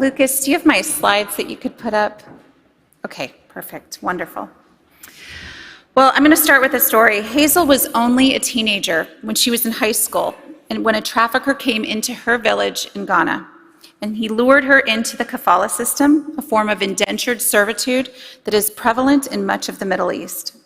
Lucas, do you have my slides that you could put up? Okay, perfect, wonderful. Well, I'm going to start with a story. Hazel was only a teenager when she was in high school, and when a trafficker came into her village in Ghana, and he lured her into the kafala system, a form of indentured servitude that is prevalent in much of the Middle East.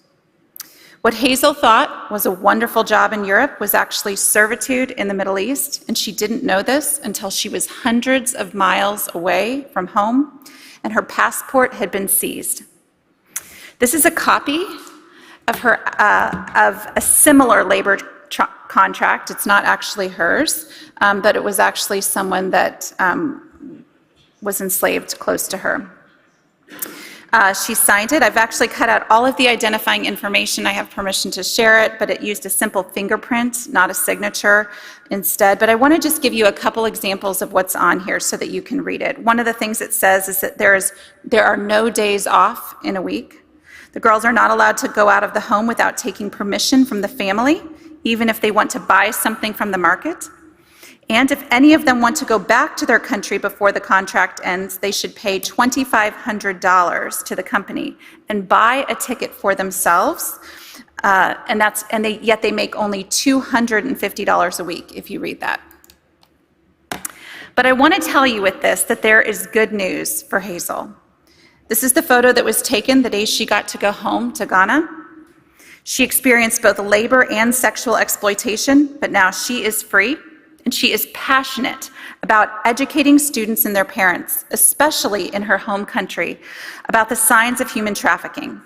What Hazel thought was a wonderful job in Europe was actually servitude in the Middle East, and she didn't know this until she was hundreds of miles away from home, and her passport had been seized. This is a copy of a similar labor contract. It's not actually hers, but it was actually someone that was enslaved close to her. She signed it. I've actually cut out all of the identifying information. I have permission to share it, but it used a simple fingerprint, not a signature instead. But I want to just give you a couple examples of what's on here so that you can read it. One of the things it says is that there are no days off in a week. The girls are not allowed to go out of the home without taking permission from the family, even if they want to buy something from the market. And if any of them want to go back to their country before the contract ends, they should pay $2,500 to the company and buy a ticket for themselves. Yet they make only $250 a week, if you read that. But I want to tell you with this that there is good news for Hazel. This is the photo that was taken the day she got to go home to Ghana. She experienced both labor and sexual exploitation, but now she is free, and she is passionate about educating students and their parents, especially in her home country, about the signs of human trafficking.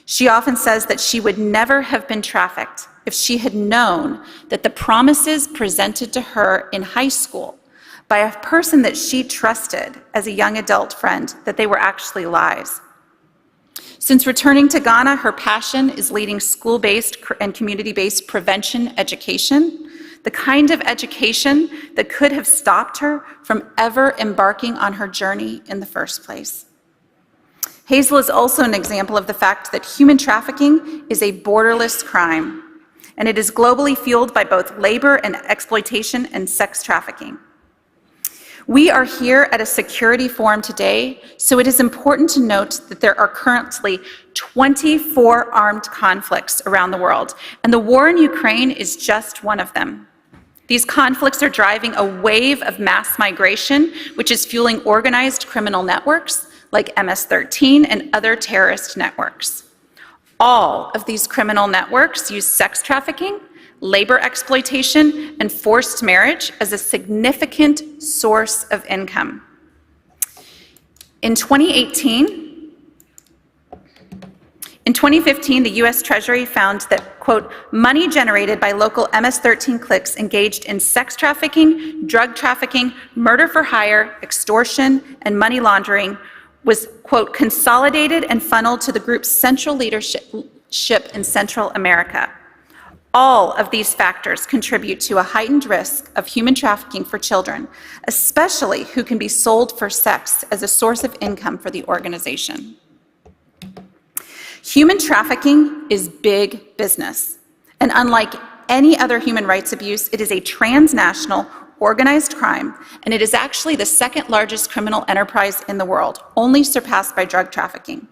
She often says that she would never have been trafficked if she had known that the promises presented to her in high school by a person that she trusted as a young adult friend, that they were actually lies. Since returning to Ghana, her passion is leading school-based and community-based prevention education, the kind of education that could have stopped her from ever embarking on her journey in the first place. Hazel is also an example of the fact that human trafficking is a borderless crime, and it is globally fueled by both labor and exploitation and sex trafficking. We are here at a security forum today, so it is important to note that there are currently 24 armed conflicts around the world, and the war in Ukraine is just one of them. These conflicts are driving a wave of mass migration, which is fueling organized criminal networks like MS-13 and other terrorist networks. All of these criminal networks use sex trafficking, labor exploitation, and forced marriage as a significant source of income. In 2015, the US Treasury found that, quote, money generated by local MS-13 cliques engaged in sex trafficking, drug trafficking, murder for hire, extortion, and money laundering was, quote, consolidated and funneled to the group's central leadership in Central America. All of these factors contribute to a heightened risk of human trafficking for children, especially who can be sold for sex as a source of income for the organization. Human trafficking is big business, and unlike any other human rights abuse, it is a transnational, organized crime, and it is actually the second largest criminal enterprise in the world, only surpassed by drug trafficking.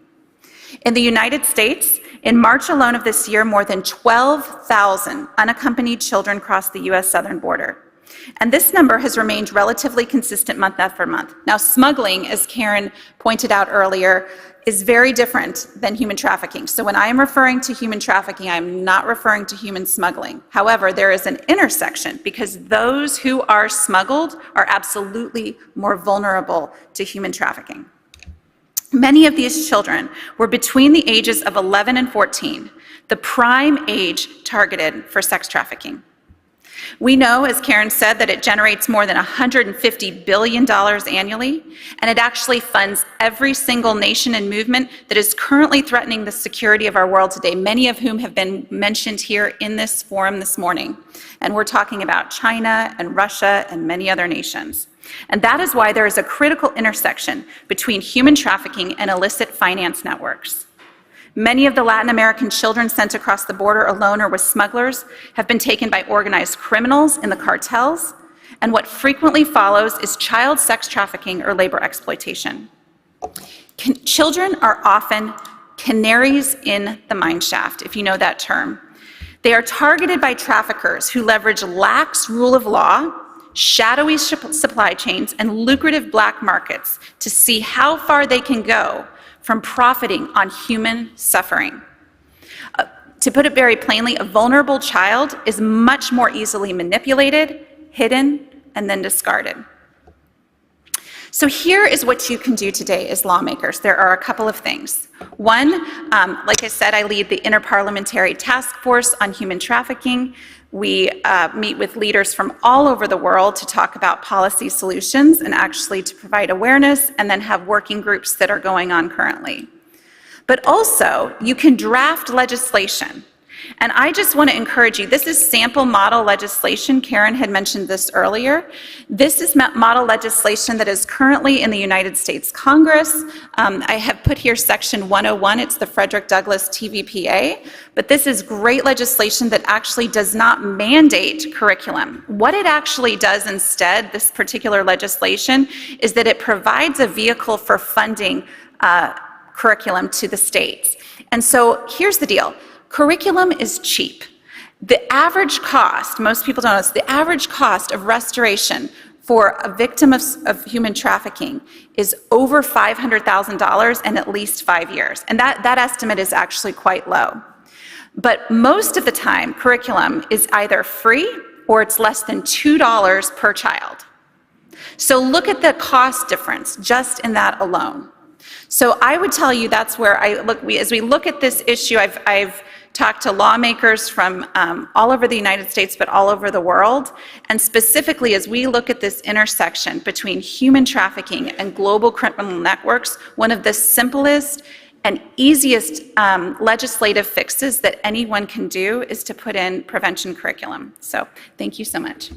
In the United States, in March alone of this year, more than 12,000 unaccompanied children crossed the US southern border. And this number has remained relatively consistent month after month. Now, smuggling, as Karen pointed out earlier, is very different than human trafficking. So when I am referring to human trafficking, I'm not referring to human smuggling. However, there is an intersection because those who are smuggled are absolutely more vulnerable to human trafficking. Many of these children were between the ages of 11 and 14, the prime age targeted for sex trafficking. We know, as Karen said, that it generates more than $150 billion annually, and it actually funds every single nation and movement that is currently threatening the security of our world today, many of whom have been mentioned here in this forum this morning. And we're talking about China and Russia and many other nations. And that is why there is a critical intersection between human trafficking and illicit finance networks. Many of the Latin American children sent across the border alone or with smugglers have been taken by organized criminals in the cartels, And what frequently follows is child sex trafficking or labor exploitation. Children are often canaries in the mine shaft, if you know that term. They are targeted by traffickers who leverage lax rule of law, shadowy supply chains, and lucrative black markets to see how far they can go from profiting on human suffering. To put it very plainly, a vulnerable child is much more easily manipulated, hidden, and then discarded. So here is what you can do today as lawmakers. There are a couple of things. One, like I said, I lead the Interparliamentary Taskforce on Human Trafficking. We meet with leaders from all over the world to talk about policy solutions and actually to provide awareness, and then have working groups that are going on currently. But also, you can draft legislation. And I just want to encourage you, this is sample model legislation. Karen had mentioned this earlier. This is model legislation that is currently in the United States Congress. I have put here section 101, it's the Frederick Douglass TVPA, but this is great legislation that actually does not mandate curriculum. What it actually does instead, this particular legislation, is that it provides a vehicle for funding curriculum to the states. And so here's the deal. Curriculum is cheap. The average cost, most people don't know this, the average cost of restoration for a victim of human trafficking is over $500,000 and at least 5 years. And that estimate is actually quite low. But most of the time, curriculum is either free or it's less than $2 per child. So look at the cost difference just in that alone. So I would tell you that's where as we look at this issue, I've talked to lawmakers from all over the United States, but all over the world. And specifically, as we look at this intersection between human trafficking and global criminal networks, one of the simplest and easiest legislative fixes that anyone can do is to put in prevention curriculum. So thank you so much.